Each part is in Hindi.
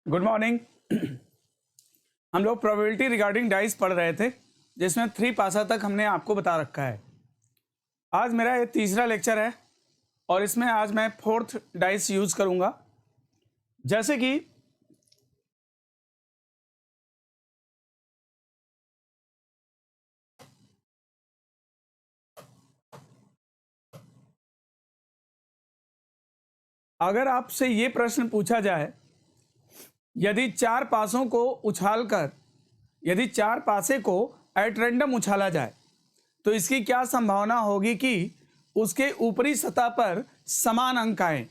Good morning. हम लोग प्रोबेबिलिटी रिगार्डिंग डाइस पढ़ रहे थे, जिसमें 3 पासा तक हमने आपको बता रखा है। आज मेरा ये तीसरा लेक्चर है और इसमें आज मैं 4th डाइस यूज़ करूँगा। जैसे कि अगर आपसे ये प्रश्न पूछा जाए, यदि 4 पासों को उछालकर यदि 4 पासे को एट रैंडम उछाला जाए तो इसकी क्या संभावना होगी कि उसके ऊपरी सतह पर समान अंक आए।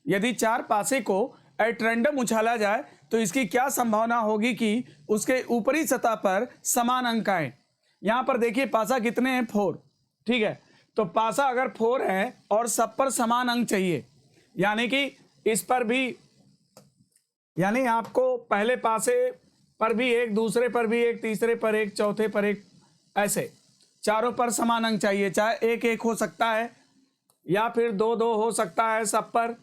यदि 4 पासे को एट रैंडम उछाला जाए तो इसकी क्या संभावना होगी कि उसके ऊपरी सतह पर समान अंक आए। यहाँ पर देखिए पासा कितने हैं, 4। ठीक है, तो पासा अगर 4 है और सब पर समान अंक चाहिए, यानी कि इस पर भी, यानी आपको पहले पासे पर भी एक, दूसरे पर भी एक, तीसरे पर एक, चौथे पर एक, ऐसे चारों पर समान अंक चाहिए। चाहे 1-1 हो सकता है, या फिर 2-2 हो सकता है सब पर,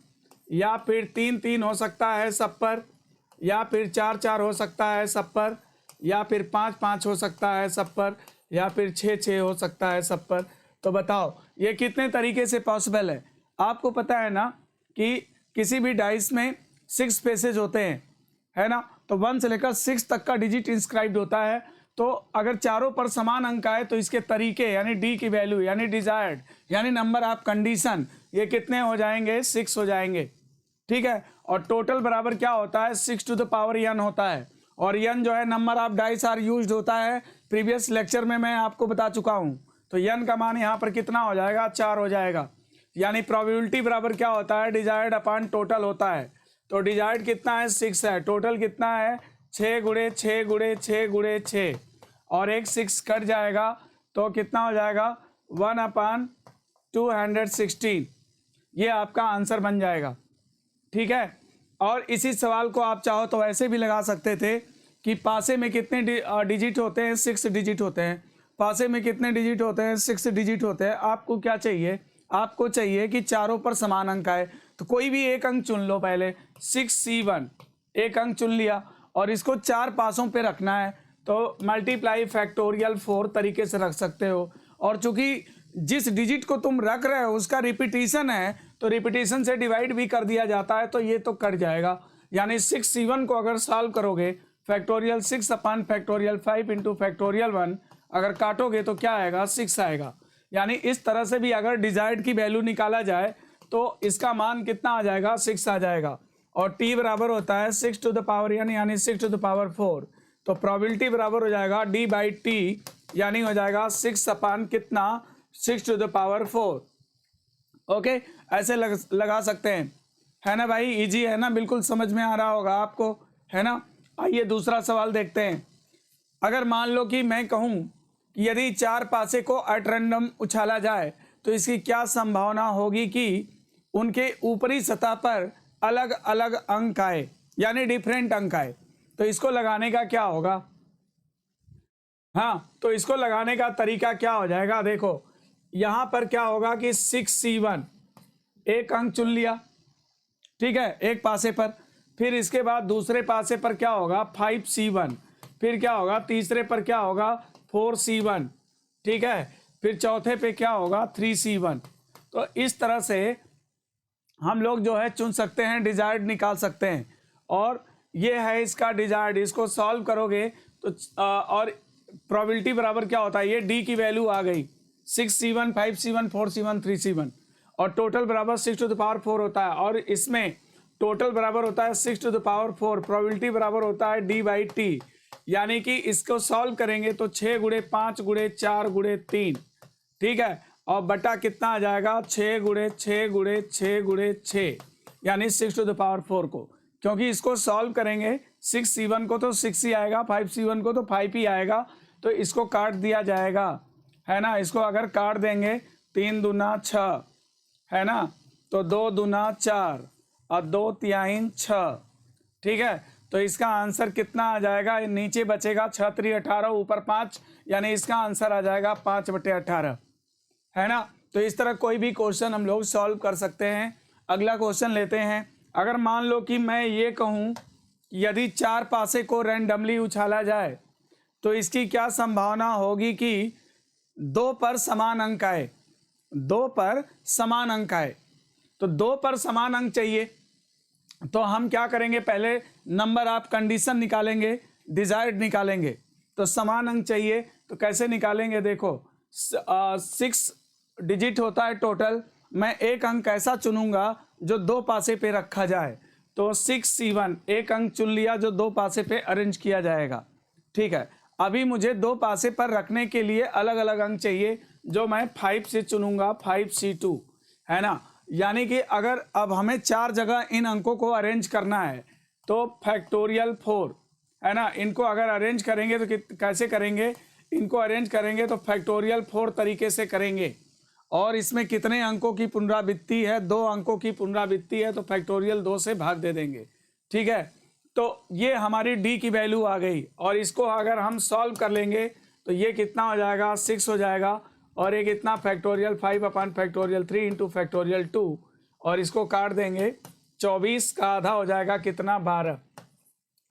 या फिर 3-3 हो सकता है सब पर, या फिर 4-4 हो सकता है सब पर, या फिर 5-5 हो सकता है सब पर, या फिर 6-6 हो सकता है सब पर। तो बताओ ये कितने तरीके से पॉसिबल है। आपको पता है ना कि किसी भी डाइस में 6 स्पेसेज होते हैं, है ना, तो 1 से लेकर 6 तक का डिजिट इंस्क्राइब्ड होता है। तो अगर चारों पर समान अंक आए तो इसके तरीके, यानी डी की वैल्यू, यानी डिजायर्ड, यानी नंबर ऑफ कंडीशन, ये कितने हो जाएंगे, 6 हो जाएंगे। ठीक है, और टोटल बराबर क्या होता है, 6 टू द पावर n होता है। और n जो है number of dice are used होता है, प्रीवियस लेक्चर में मैं आपको बता चुका हूं। तो n का मान यहाँ पर कितना हो जाएगा, 4 हो जाएगा। यानी प्रोबेबिलिटी बराबर क्या होता है, डिजायर्ड अपॉन टोटल होता है। तो डिजायर्ड कितना है, 6 है, टोटल कितना है, 6 गुणे 6 गुणे 6 गुणे 6, और एक 6 कट जाएगा तो कितना हो जाएगा, 1/216। ये आपका आंसर बन जाएगा। ठीक है, और इसी सवाल को आप चाहो तो ऐसे भी लगा सकते थे कि पासे में कितने डिजिट होते हैं, 6 डिजिट होते हैं। पासे में कितने डिजिट होते हैं, 6 डिजिट होते हैं। आपको क्या चाहिए, आपको चाहिए कि चारों पर समान अंक आए। तो कोई भी एक अंक चुन लो, पहले 6C1 एक अंक चुन लिया और इसको 4 पासों पे रखना है, तो मल्टीप्लाई फैक्टोरियल 4 तरीके से रख सकते हो। और चूंकि जिस डिजिट को तुम रख रहे हो उसका रिपीटिशन है, तो रिपीटिशन से डिवाइड भी कर दिया जाता है, तो ये तो कट जाएगा। यानी 6C1 को अगर सॉल्व करोगे, factorial 6 upon factorial 5 into factorial 1 अगर काटोगे तो क्या आएगा, 6 आएगा। यानी इस तरह से भी अगर डिजायर्ड की वैल्यू निकाला जाए तो इसका मान कितना आ जाएगा, 6 आ जाएगा। और t बराबर होता है 6 टू द पावर n, यानी 6 टू द पावर 4। तो प्रोबेबिलिटी बराबर हो जाएगा d/t, यानी हो जाएगा 6 अपॉन कितना, 6 टू द पावर 4। ओके, ऐसे लगा सकते हैं, है ना भाई, इजी है ना, बिल्कुल समझ में आ रहा होगा आपको, है ना। आइए दूसरा सवाल देखते हैं। अगर मान लो कि मैं कहूँ कि यदि 4 पासे को एट रैंडम उछाला जाए तो इसकी क्या संभावना होगी कि उनके ऊपरी सतह पर अलग अलग अंक आए, यानी डिफरेंट अंक आए। तो इसको लगाने का क्या होगा, हाँ, तो इसको लगाने का तरीका क्या हो जाएगा, देखो यहां पर क्या होगा कि 6C1 एक अंक चुन लिया, ठीक है, एक पासे पर। फिर इसके बाद दूसरे पासे पर क्या होगा, 5C1। फिर क्या होगा, तीसरे पर क्या होगा, 4C1। ठीक है, फिर चौथे पे क्या होगा, 3C1। तो इस तरह से हम लोग जो है चुन सकते हैं, डिजायर्ड निकाल सकते हैं। और ये है इसका डिजायर्ड, इसको सॉल्व करोगे तो और प्रोबेबिलिटी बराबर क्या होता है, ये डी की वैल्यू आ गई, 6C1 5C1 4C1 3C1, और टोटल बराबर 6 टू द पावर 4 होता है। और इसमें टोटल बराबर होता है 6 टू द पावर 4, प्रोबेबिलिटी बराबर होता है d/t। यानी कि इसको सॉल्व करेंगे तो 6 गुणे 5 गुणे 4 गुणे 3, ठीक है, और बटा कितना आ जाएगा, 6 गुणे 6 गुणे 6 गुणे 6, यानी 6 टू द पावर 4 को। क्योंकि इसको सॉल्व करेंगे 6C1 को तो 6 ही आएगा, 5C1 को तो 5 ही आएगा, तो इसको काट दिया जाएगा, है ना। इसको अगर काट देंगे, 3 दूना 6, है ना, तो 2 दूना 4 और 2 तिहाई 6, ठीक है। तो इसका आंसर कितना आ जाएगा, नीचे बचेगा 6 3 18, ऊपर 5, यानी इसका आंसर आ जाएगा 5/18, है ना। तो इस तरह कोई भी क्वेश्चन हम लोग सॉल्व कर सकते हैं। अगला क्वेश्चन लेते हैं। अगर मान लो कि मैं ये कहूँ यदि 4 पासे को रैंडमली उछाला जाए तो इसकी क्या संभावना होगी कि 2 पर समान अंक आए, 2 पर समान अंक आए। तो 2 पर समान अंक चाहिए तो हम क्या करेंगे, पहले नंबर ऑफ कंडीशन निकालेंगे, डिजायर्ड निकालेंगे। तो समान अंक चाहिए तो कैसे निकालेंगे, देखो 6 डिजिट होता है टोटल, मैं एक अंक ऐसा चुनूंगा जो 2 पासे पे रखा जाए। तो 6C1 एक अंक चुन लिया जो 2 पासे पे अरेंज किया जाएगा। ठीक है, अभी मुझे 2 पासे पर रखने के लिए अलग अलग अंक चाहिए जो मैं 5 से चुनूंगा, 5C2 है ना। यानी कि अगर अब हमें 4 जगह इन अंकों को अरेंज करना है तो फैक्टोरियल 4 है ना। इनको अगर अरेंज करेंगे तो कैसे करेंगे, इनको अरेंज करेंगे तो फैक्टोरियल 4 तरीके से करेंगे। और इसमें कितने अंकों की पुनरावृत्ति है, 2 अंकों की पुनरावृत्ति है तो फैक्टोरियल 2 से भाग दे देंगे। ठीक है, तो ये हमारी डी की वैल्यू आ गई और इसको अगर हम सॉल्व कर लेंगे तो ये कितना हो जाएगा, 6 हो जाएगा। और एक इतना factorial 5 upon factorial 3 into factorial 2 और इसको काट देंगे, 24 का आधा हो जाएगा कितना, 12।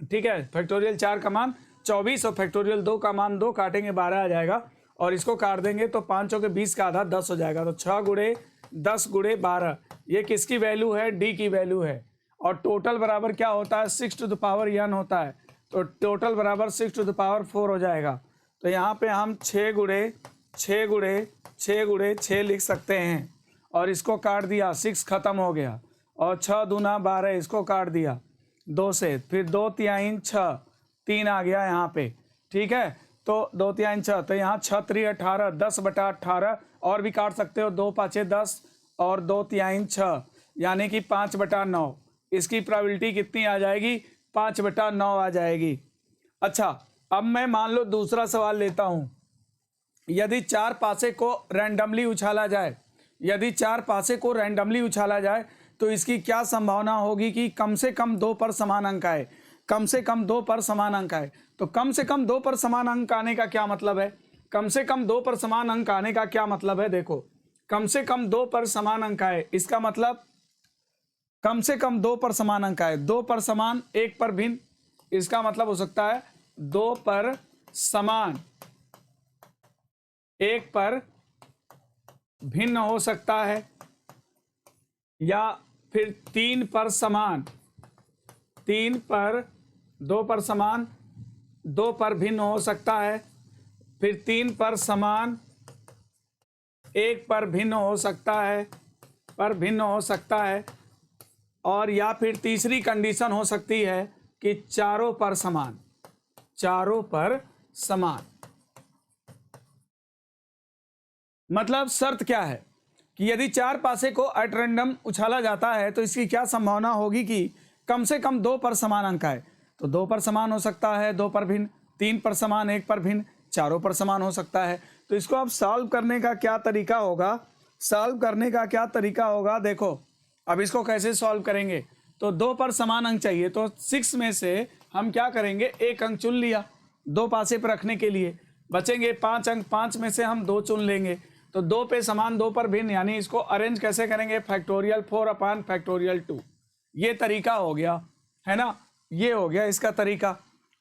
ठीक है, फैक्टोरियल 4 का मान 24 और फैक्टोरियल 2 का मान 2 काटेंगे 12 आ जाएगा और इसको काट देंगे तो 5 के 20 का आधा 10 हो जाएगा। तो 6 गुणे 10 गुणे 12 ये किसकी वैल्यू है, डी की वैल्यू है। और टोटल बराबर क्या होता है, 6 टू द पावर n होता है। तो टोटल बराबर 6 टू द पावर 4 हो जाएगा। तो यहाँ पे हम 6 गुणे 6 गुणे 6 गुणे 6 लिख सकते हैं और इसको काट दिया, 6 खत्म हो गया और 6 दूना 12 इसको काट दिया 2 से, फिर 2 तिहाई 6 3 आ गया यहाँ पे। ठीक है, तो 2 तिहाई 6 तो यहाँ 6 3 18 10/18 और भी काट सकते हो, 2 5 10 और 2 तिहाई 6 यानी कि 5/9। इसकी प्रोबेबिलिटी कितनी आ जाएगी, 5/9 आ जाएगी। अच्छा, अब मैं मान लो दूसरा सवाल लेता हूँ। यदि 4 पासे को रैंडमली उछाला जाए, यदि 4 पासे को रैंडमली उछाला जाए तो इसकी क्या संभावना होगी कि कम से कम 2 पर समान अंक आए, कम से कम 2 पर समान अंक आए। तो कम से कम 2 पर समान अंक आने का क्या मतलब है, कम से कम 2 पर समान अंक आने का क्या मतलब है, देखो कम से कम 2 पर समान अंक आए, इसका मतलब कम से कम 2 पर समान अंक आए, 2 पर समान 1 पर भिन्न, इसका मतलब हो सकता है 2 पर समान 1 पर भिन्न हो सकता है, या फिर 3 पर समान, 3 पर 2 पर समान 2 पर भिन्न हो सकता है, फिर 3 पर समान 1 पर भिन्न हो सकता है, पर भिन्न हो सकता है, और या फिर तीसरी कंडीशन हो सकती है कि चारों पर समान, चारों पर समान। मतलब शर्त क्या है कि यदि 4 पासे को एट रैंडम उछाला जाता है तो इसकी क्या संभावना होगी कि कम से कम 2 पर समान अंक आए। तो 2 पर समान हो सकता है, 2 पर भिन्न, 3 पर समान 1 पर भिन्न, चारों पर समान हो सकता है। तो इसको अब सॉल्व करने का क्या तरीका होगा, सॉल्व करने का क्या तरीका होगा, देखो अब इसको कैसे सॉल्व करेंगे। तो 2 पर समान अंक चाहिए, तो 6 में से हम क्या करेंगे, एक अंक चुन लिया 2 पासे पर रखने के लिए, बचेंगे 5 अंक, 5 में से हम 2 चुन लेंगे। तो 2 पे समान 2 पर भिन्न, यानी इसको अरेंज कैसे करेंगे, फैक्टोरियल 4 अपॉन फैक्टोरियल 2। ये तरीका हो गया है ना, ये हो गया इसका तरीका।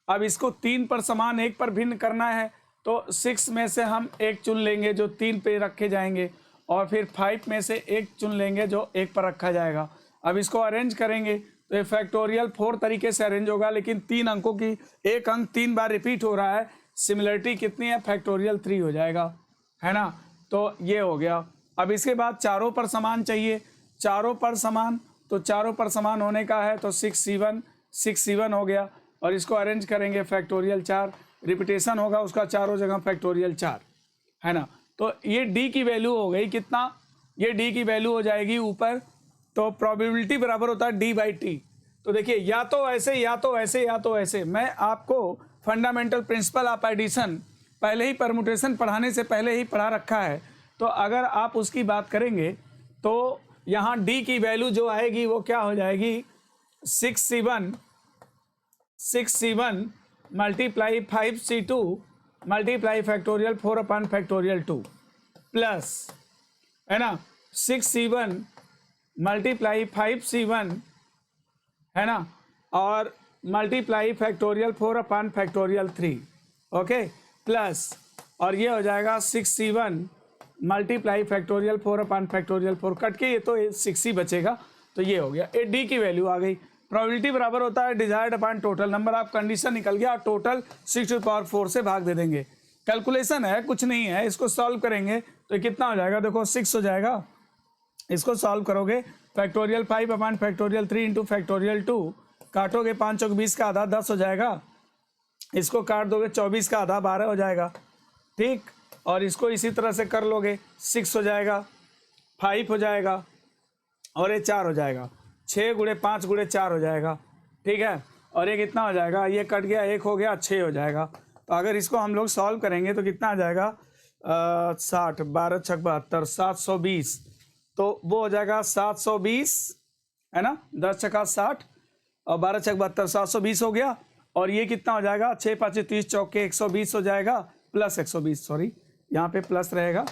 अब इसको 3 पर समान 1 पर भिन्न करना है तो 6 में से हम 1 चुन लेंगे जो 3 पे रखे जाएंगे, और फिर 5 में से 1 चुन लेंगे जो 1 पर रखा जाएगा। अब इसको अरेंज करेंगे तो ये फैक्टोरियल 4 तरीके से अरेंज होगा, लेकिन 3 अंकों की एक अंक 3 बार रिपीट हो रहा है, सिमिलरिटी कितनी है, फैक्टोरियल 3 हो जाएगा, है ना। तो ये हो गया। अब इसके बाद चारों पर समान चाहिए, चारों पर समान, तो चारों पर समान होने का है तो 6C1 हो गया, और इसको अरेंज करेंगे फैक्टोरियल 4, रिपीटेशन होगा उसका चारों जगह फैक्टोरियल 4, है ना। तो ये डी की वैल्यू हो गई कितना, ये डी की वैल्यू हो जाएगी ऊपर, तो प्रोबेबिलिटी बराबर होता है d/t। तो देखिए या तो ऐसे या तो ऐसे या तो ऐसे, मैं आपको फंडामेंटल प्रिंसिपल ऑफ एडिशन पहले ही परमुटेशन पढ़ाने से पहले ही पढ़ा रखा है, तो अगर आप उसकी बात करेंगे तो यहाँ डी की वैल्यू जो आएगी वो क्या हो जाएगी, 6C1 multiply 5C2 multiply factorial 4 upon factorial 2 plus, है ना, 6C1 मल्टीप्लाई 5C1, है ना, और multiply factorial 4 upon factorial 3, okay, plus और ये हो जाएगा 6c1 multiply factorial 4 upon factorial 4, cut के ये तो 6 ही बचेगा, तो ये हो गया। ए डी की वैल्यू आ गई। प्रोबेबिलिटी बराबर होता है desired upon total number of condition, निकल गया, टोटल 6 टू पावर 4 से भाग दे देंगे। कैलकुलेशन है, कुछ नहीं है, इसको सॉल्व करेंगे तो कितना हो जाएगा, देखो 6 हो जाएगा, इसको सॉल्व करोगे factorial 5 upon factorial 3 into factorial 2, काटोगे 5 चौक 20 का आधा 10 हो जाएगा, इसको काट दोगे 24 का आधा 12 हो जाएगा, ठीक, और इसको इसी तरह से कर लोगे 6 हो जाएगा, 5 हो जाएगा और ये 4 हो जाएगा, 6 गुणे 5 गुणे 4 हो जाएगा, ठीक है, और ये कितना हो जाएगा, ये कट गया 1 हो गया 6 हो जाएगा। तो अगर इसको हम लोग सॉल्व करेंगे तो कितना आ जाएगा 60, 12 छक 72, 720, तो वो हो जाएगा 720 है ना, 10 छक्का 60 और 12 छक 72, 720 हो गया, और ये कितना हो जाएगा 6 5 30 चौके 120 हो जाएगा, प्लस 120, सॉरी यहाँ पे प्लस रहेगा,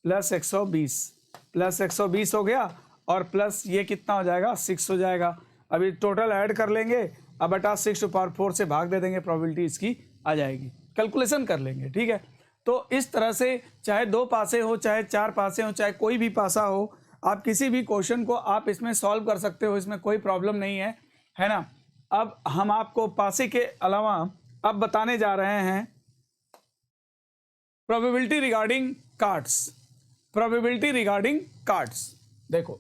प्लस 120 हो गया, और प्लस ये कितना हो जाएगा 6 हो जाएगा। अभी टोटल ऐड कर लेंगे, अब बटा 6 टू पावर 4 से भाग दे देंगे, प्रोबेबिलिटी इसकी आ जाएगी, कैलकुलेशन कर लेंगे, ठीक है। तो इस तरह से चाहे 2 पासे हो, चाहे 4 पासे हो, चाहे कोई भी पासा हो, आप किसी भी क्वेश्चन को आप इसमें सॉल्व कर सकते हो, इसमें कोई प्रॉब्लम नहीं है ना। अब हम आपको पासे के अलावा अब बताने जा रहे हैं probability regarding cards, probability regarding cards. देखो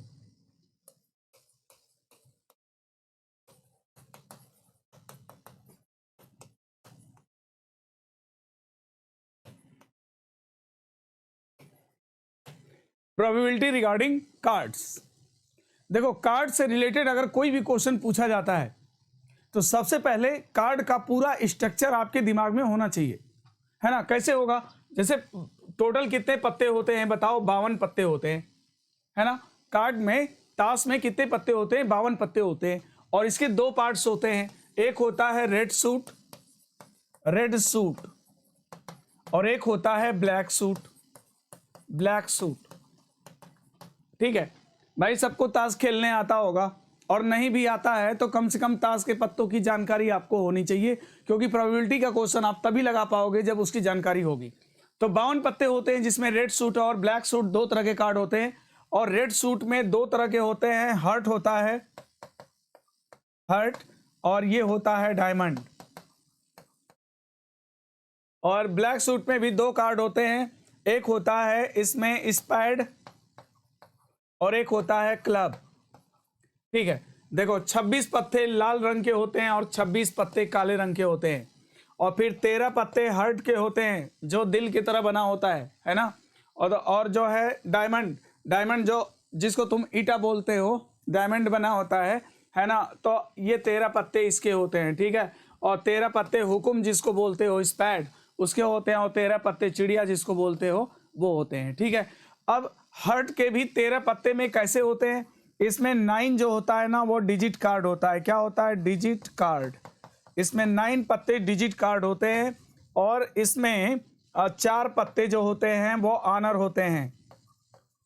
प्रोबेबिलिटी रिगार्डिंग कार्ड्स, देखो कार्ड से रिलेटेड अगर कोई भी क्वेश्चन पूछा जाता है तो सबसे पहले कार्ड का पूरा स्ट्रक्चर आपके दिमाग में होना चाहिए, है ना। कैसे होगा, जैसे टोटल कितने पत्ते होते हैं बताओ, 52 पत्ते होते हैं, है ना। कार्ड में ताश में कितने पत्ते होते हैं, 52 पत्ते होते हैं, और इसके 2 पार्ट्स होते हैं, एक होता है रेड सूट और एक होता है ब्लैक सूट, ठीक है भाई। सबको ताश खेलने आता होगा, और नहीं भी आता है तो कम से कम ताश के पत्तों की जानकारी आपको होनी चाहिए, क्योंकि प्रोबेबिलिटी का क्वेश्चन आप तभी लगा पाओगे जब उसकी जानकारी होगी। तो 52 पत्ते होते हैं, जिसमें रेड सूट और ब्लैक सूट 2 तरह के कार्ड होते हैं, और रेड सूट में 2 तरह के होते हैं, हर्ट होता है, और ये होता है डायमंड, और ब्लैक सूट में भी 2 कार्ड होते हैं, एक होता है इसमें स्पैड और एक होता है क्लब, ठीक है। देखो 26 पत्ते लाल रंग के होते हैं और 26 पत्ते काले रंग के होते हैं, और फिर 13 पत्ते हर्ट के होते हैं जो दिल की तरह बना होता है ना। और जो है डायमंड जो जिसको तुम ईटा बोलते हो, डायमंड बना होता है ना। तो ये 13 पत्ते इसके होते हैं, ठीक है। और 13 पत्ते हुकुम जिसको बोलते हो, स्पैड उसके होते हैं, और 13 पत्ते चिड़िया जिसको बोलते हो वो होते हैं, ठीक है। अब हर्ट के भी 13 पत्ते में कैसे होते हैं, इसमें 9 जो होता है ना वो डिजिट कार्ड होता है, क्या होता है, डिजिट कार्ड। इसमें 9 पत्ते डिजिट कार्ड होते हैं, और इसमें 4 पत्ते जो होते हैं वो ऑनर होते हैं,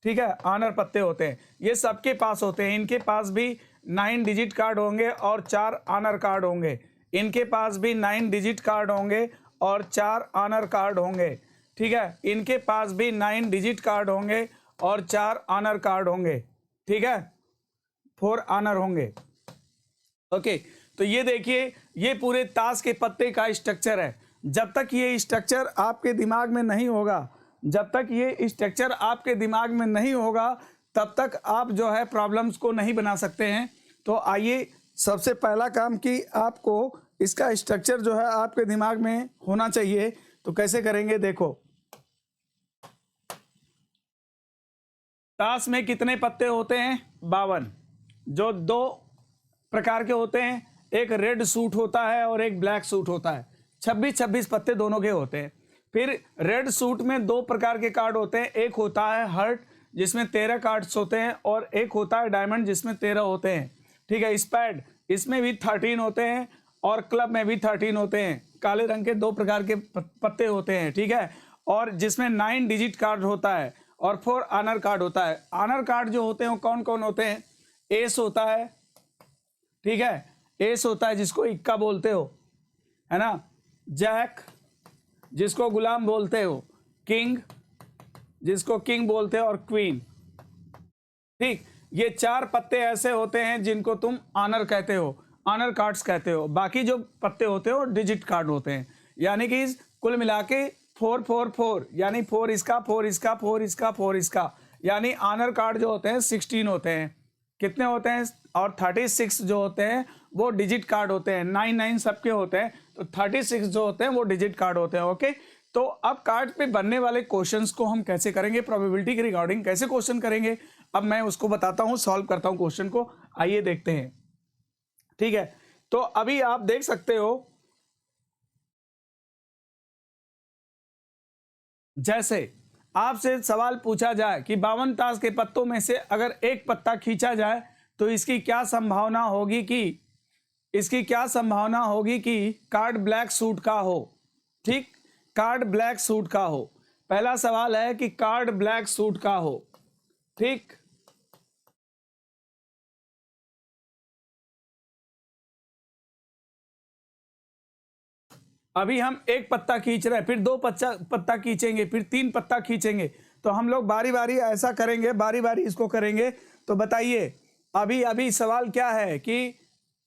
ठीक है, ऑनर पत्ते होते हैं। ये सबके पास होते हैं, इनके पास भी 9 डिजिट कार्ड होंगे और 4 ऑनर कार्ड होंगे, इनके पास भी 9 डिजिट कार्ड होंगे और 4 ऑनर कार्ड होंगे, ठीक है। इनके पास भी 9 डिजिट कार्ड होंगे और 4 ऑनर कार्ड होंगे, ठीक है, 4 ऑनर होंगे, ओके। तो ये देखिए, ये पूरे ताश के पत्ते का स्ट्रक्चर है। जब तक ये स्ट्रक्चर आपके दिमाग में नहीं होगा, तब तक आप जो है प्रॉब्लम्स को नहीं बना सकते हैं। तो आइए, सबसे पहला काम कि आपको इसका स्ट्रक्चर जो है आपके दिमाग में होना चाहिए। तो कैसे करेंगे, देखो ताश में कितने पत्ते होते हैं, 52, जो 2 प्रकार के होते हैं, एक रेड सूट होता है और एक ब्लैक सूट होता है, 26 पत्ते दोनों के होते हैं। फिर रेड सूट में 2 प्रकार के कार्ड होते हैं, एक होता है हर्ट जिसमें 13 कार्ड्स होते हैं, और एक होता है डायमंड जिसमें 13 होते हैं, ठीक है। स्पैड इसमें भी 13 होते हैं, और क्लब में भी 13 होते हैं, काले रंग के 2 प्रकार के पत्ते होते हैं, ठीक है। और जिसमें 9 डिजिट कार्ड होता है और 4 ऑनर कार्ड होता है। ऑनर कार्ड जो होते हैं वो कौन कौन होते हैं, एस होता है, ठीक है, एस होता है जिसको इक्का बोलते हो, है ना, जैक जिसको गुलाम बोलते हो, किंग जिसको किंग बोलते हो, और क्वीन। ठीक, ये 4 पत्ते ऐसे होते हैं जिनको तुम ऑनर कहते हो, ऑनर कार्ड्स कहते हो। बाकी जो पत्ते होते हो डिजिट कार्ड होते हैं। यानी कि कुल मिला के 4 4 4, यानी 4 इसका, 4 इसका, 4 इसका, 4 इसका, यानी ऑनर कार्ड जो होते हैं 16 होते हैं। कितने होते हैं? और 36 जो होते हैं वो डिजिट कार्ड होते हैं। 9 9 सबके होते हैं, तो 36 जो होते हैं वो डिजिट कार्ड होते हैं। ओके, तो अब कार्ड पे बनने वाले क्वेश्चंस को हम कैसे करेंगे, प्रोबेबिलिटी के रिगार्डिंग कैसे क्वेश्चन करेंगे, अब मैं उसको बताता हूं, सॉल्व करता हूं क्वेश्चन को। आइए देखते हैं। ठीक है, तो अभी आप देख सकते हो, जैसे आपसे सवाल पूछा जाए कि 52 ताश के पत्तों में से अगर एक पत्ता खींचा जाए तो इसकी क्या संभावना होगी कि कार्ड ब्लैक सूट का हो। ठीक, कार्ड ब्लैक सूट का हो। पहला सवाल है कि कार्ड ब्लैक सूट का हो। ठीक, अभी हम एक पत्ता खींच रहे हैं, फिर 2 पत्ता खींचेंगे, फिर 3 पत्ता खींचेंगे। तो हम लोग बारी बारी ऐसा करेंगे, बारी बारी इसको करेंगे। तो बताइए अभी अभी सवाल क्या है कि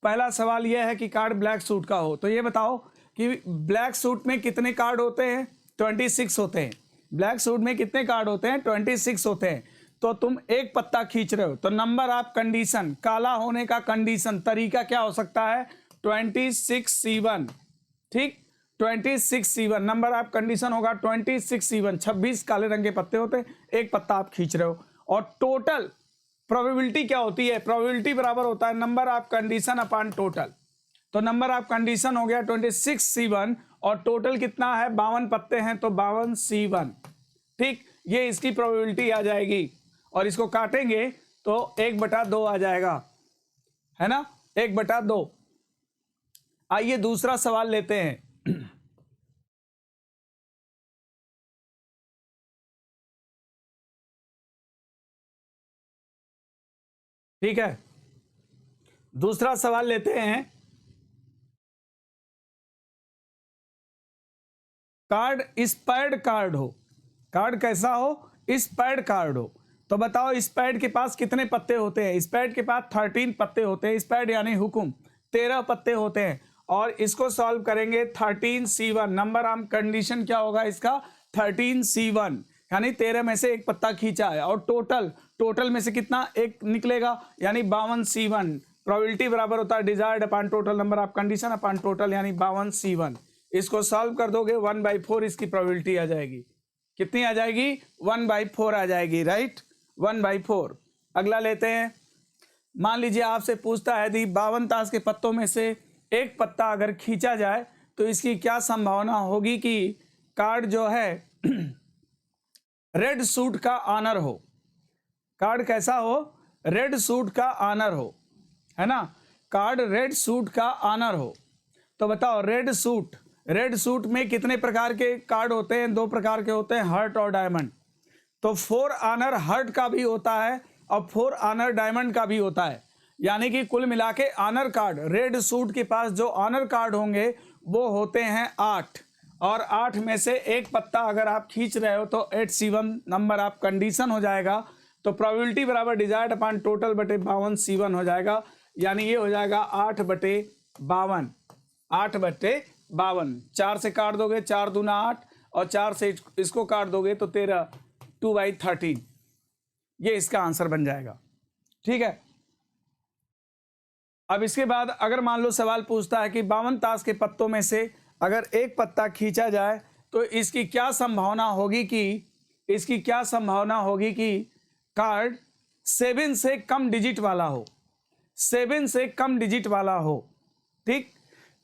पहला सवाल यह है कि कार्ड ब्लैक सूट का हो। तो ये बताओ कि ब्लैक सूट में कितने कार्ड होते हैं? 26 होते हैं। ब्लैक सूट में कितने कार्ड होते हैं? 26 होते हैं। तो तुम एक पत्ता खींच रहे हो, तो नंबर ऑफ कंडीशन, काला होने का कंडीशन तरीका क्या हो सकता है? 26C1। ठीक, 26C1 नंबर ऑफ कंडीशन होगा 26C1। 26 काले रंग के पत्ते होते हैं, एक पत्ता आप खींच रहे हो। और टोटल प्रोबेबिलिटी क्या होती है? प्रोबेबिलिटी बराबर होता है number of condition upon total. तो नंबर ऑफ कंडीशन हो गया 26C1 और टोटल कितना है? 52 पत्ते हैं, तो 52C1। ठीक, ये इसकी प्रोबेबिलिटी आ जाएगी। और इसको काटेंगे तो 1/2 आ जाएगा, है ना, 1/2। आइए दूसरा सवाल लेते हैं। ठीक है, दूसरा सवाल लेते हैं। कार्ड स्पैड कार्ड हो, कार्ड कैसा हो? स्पैड कार्ड हो। तो बताओ स्पैड के पास कितने पत्ते होते हैं? स्पैड के पास 13 पत्ते होते हैं। स्पैड यानी हुकुम, 13 पत्ते होते हैं। और इसको सॉल्व करेंगे 13C1। नंबर ऑफ कंडीशन क्या होगा इसका? 13C1, यानी 13 में से एक पत्ता खींचा है। और टोटल में से कितना? एक निकलेगा, यानी 52C1। प्रोबेबिलिटी बराबर होता है desired upon total number of condition upon total, यानी 52C1। इसको सॉल्व कर दोगे 1/4 इसकी प्रोबेबिलिटी आ जाएगी। कितनी आ जाएगी? 1/4 आ जाएगी, राइट, 1/4। अगला लेते हैं। मान लीजिए आपसे पूछता है यदि 52 ताश के पत्तों में से एक पत्ता अगर खींचा जाए तो इसकी क्या संभावना होगी कि कार्ड जो है रेड सूट का ऑनर हो। कार्ड कैसा हो? रेड सूट का ऑनर हो, है ना, कार्ड रेड सूट का ऑनर हो। तो बताओ रेड सूट में कितने प्रकार के कार्ड होते हैं? 2 प्रकार के होते हैं, हर्ट और डायमंड। तो 4 ऑनर हर्ट का भी होता है और 4 ऑनर डायमंड का भी होता है। यानी कि कुल मिला के ऑनर कार्ड, रेड सूट के पास जो ऑनर कार्ड होंगे वो होते हैं 8। और 8 में से एक पत्ता अगर आप खींच रहे हो तो 8C1 नंबर ऑफ कंडीशन हो जाएगा। तो प्रोबेबिलिटी बराबर डिजायर्ड अपॉन टोटल बटे 52C1 हो जाएगा। यानी ये हो जाएगा 8/52, 8/52। 4 से काट दोगे, 4 दूना 8, और 4 से इसको काट दोगे तो 13, 2/13। ये इसका आंसर बन जाएगा। ठीक है, अब इसके बाद अगर मान लो सवाल पूछता है कि 52 ताश के पत्तों में से अगर एक पत्ता खींचा जाए तो इसकी क्या संभावना होगी कि कार्ड 7 से कम डिजिट वाला हो, 7 से कम डिजिट वाला हो। ठीक,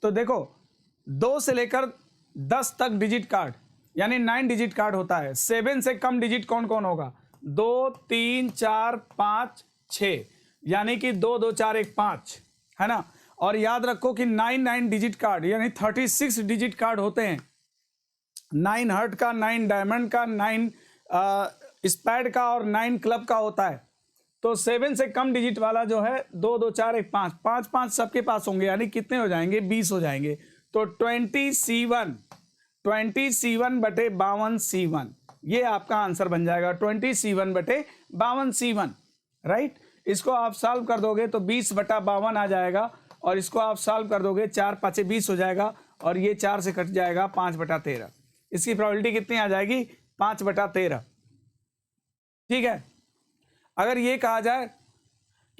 तो देखो 2 से लेकर 10 तक डिजिट कार्ड, यानी 9 डिजिट कार्ड होता है। 7 से कम डिजिट कौन कौन होगा? 2 3 4 5 6, यानी कि 2 2 4 1 5, है ना। और याद रखो कि 9 डिजिट कार्ड यानी 36 डिजिट कार्ड होते हैं। 9 हर्ट का, 9 डायमंड का, 9 स्पैड का और 9 क्लब का होता है। तो 7 से कम डिजिट वाला जो है 2 2 4 1 5 5 5 सबके पास होंगे, यानी कितने हो जाएंगे, 20 हो जाएंगे। तो 20C1 20C1/52C1 ये आपका आंसर बन जाएगा, 20C1/52C1, राइट। इसको आप सॉल्व कर दोगे तो 20/52 आ जाएगा, और इसको आप सॉल्व कर दोगे 4 5 20 हो जाएगा, और ये 4 से कट जाएगा 5/13। इसकी प्रोबेबिलिटी कितनी आ जाएगी, 5/13। ठीक है। अगर ये कहा जाए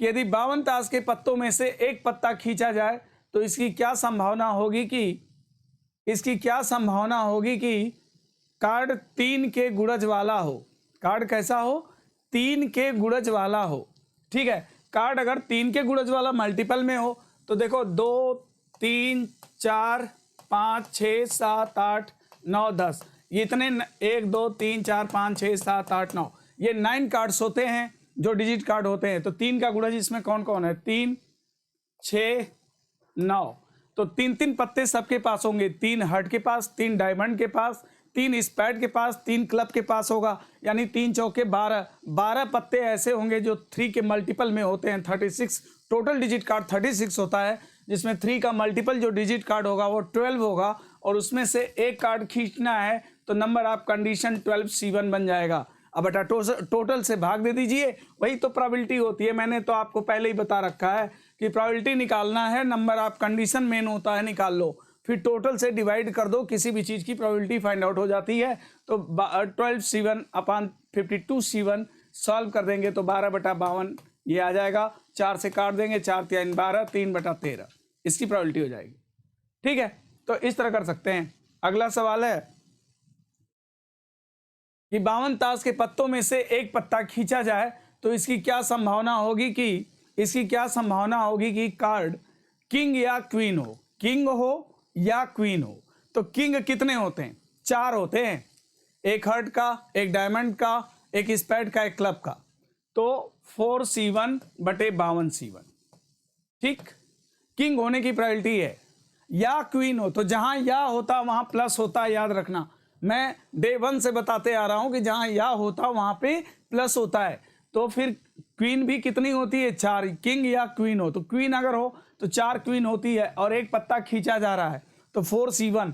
कि यदि 52 ताश के पत्तों में से एक पत्ता खींचा जाए तो इसकी क्या संभावना होगी कि कार्ड 3 के गुणज वाला हो। कार्ड कैसा हो, 3 के गुणज वाला हो। ठीक है। कार्ड अगर 3 के गुणज वाला मल्टीपल में हो तो देखो 2 3 4 5 6 7 8 9 10, ये इतने 1 2 3 4 5 6 7 8 9, ये 9 कार्ड्स होते हैं जो डिजिट कार्ड होते हैं। तो 3 का गुणज इसमें कौन कौन है, 3 6 9, तो 3 पत्ते सबके पास होंगे, 3 हार्ट के पास, 3 डायमंड के पास, 3 स्पैड के पास, 3 क्लब के पास होगा, यानी 3 चौके 12 पत्ते ऐसे होंगे जो 3 के मल्टीपल में होते हैं। 36 टोटल डिजिट कार्ड 36 होता है, जिसमें 3 का मल्टीपल जो डिजिट कार्ड होगा वो 12 होगा, और उसमें से एक कार्ड खींचना है तो नंबर ऑफ कंडीशन 12C1 बन जाएगा। अब बटा टोटल से भाग दे दीजिए, वही तो प्रोबेबिलिटी होती है। मैंने तो आपको पहले ही बता रखा है कि प्रोबेबिलिटी निकालना है, नंबर ऑफ कंडीशन मेन होता है, निकाल लो, फिर टोटल से डिवाइड कर दो, किसी भी चीज़ की प्रोबेबिलिटी फाइंड आउट हो जाती है। तो 12C1/52C1 सॉल्व कर देंगे तो 12/52 ये आ जाएगा, 4 से काट देंगे, 4 3 12, 3/13 इसकी प्रोबेबिलिटी हो जाएगी। ठीक है, तो इस तरह कर सकते हैं। अगला सवाल है कि 52 ताश के पत्तों में से एक पत्ता खींचा जाए तो इसकी क्या संभावना होगी कि कार्ड किंग या क्वीन हो, किंग हो या क्वीन हो। तो किंग कितने होते हैं, 4 होते हैं, एक हार्ट का, एक डायमंड का, एक स्पैड का, एक क्लब का। तो 4C1/52C1। ठीक, किंग होने की प्रोबेबिलिटी है। या क्वीन हो, तो जहां या होता वहां प्लस होता, याद रखना, मैं डे 1 से बताते आ रहा हूं कि जहां या होता वहां पे प्लस होता है। तो फिर क्वीन भी कितनी होती है, 4। किंग या क्वीन हो, तो क्वीन अगर हो तो 4 क्वीन होती है, और एक पत्ता खींचा जा रहा है, तो 4C1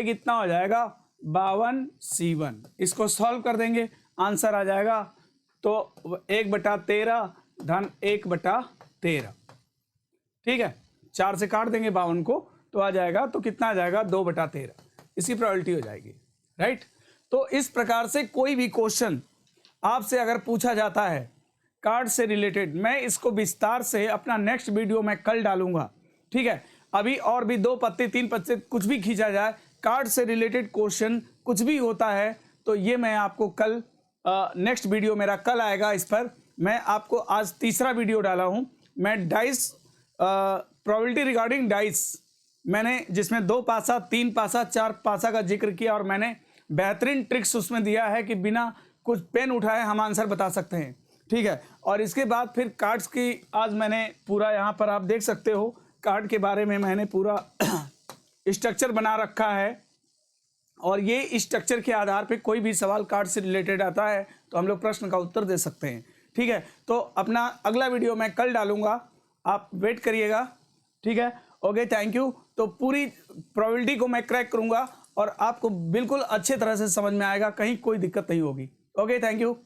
कितना हो जाएगा, 52C1। इसको सॉल्व कर देंगे, आंसर आ जाएगा तो 1/13 धन 1/13। ठीक है, 4 से काट देंगे 52 को तो आ जाएगा, तो कितना आ जाएगा, 2/13 इसकी प्रोबेबिलिटी हो जाएगी, राइट। तो इस प्रकार से कोई भी क्वेश्चन आपसे अगर पूछा जाता है कार्ड से रिलेटेड, मैं इसको विस्तार से अपना नेक्स्ट वीडियो में कल डालूंगा। ठीक है, अभी और भी 2 पत्ते 3 पत्ते कुछ भी खींचा जाए, कार्ड से रिलेटेड क्वेश्चन कुछ भी होता है तो ये मैं आपको कल नेक्स्ट वीडियो मेरा कल आएगा। इस पर मैं आपको आज तीसरा वीडियो डाला हूँ, मैं डाइस प्रोबेबिलिटी रिगार्डिंग डाइस, मैंने जिसमें 2 पासा 3 पासा 4 पासा का जिक्र किया, और मैंने बेहतरीन ट्रिक्स उसमें दिया है कि बिना कुछ पेन उठाए हम आंसर बता सकते हैं। ठीक है, और इसके बाद फिर कार्ड्स की आज मैंने पूरा, यहाँ पर आप देख सकते हो कार्ड के बारे में मैंने पूरा स्ट्रक्चर बना रखा है, और ये स्ट्रक्चर के आधार पे कोई भी सवाल कार्ड से रिलेटेड आता है तो हम लोग प्रश्न का उत्तर दे सकते हैं। ठीक है, तो अपना अगला वीडियो मैं कल डालूंगा, आप वेट करिएगा। ठीक है, ओके, थैंक यू। तो पूरी प्रोबेबिलिटी को मैं क्रैक करूंगा और आपको बिल्कुल अच्छे तरह से समझ में आएगा, कहीं कोई दिक्कत नहीं होगी। Okay, thank you.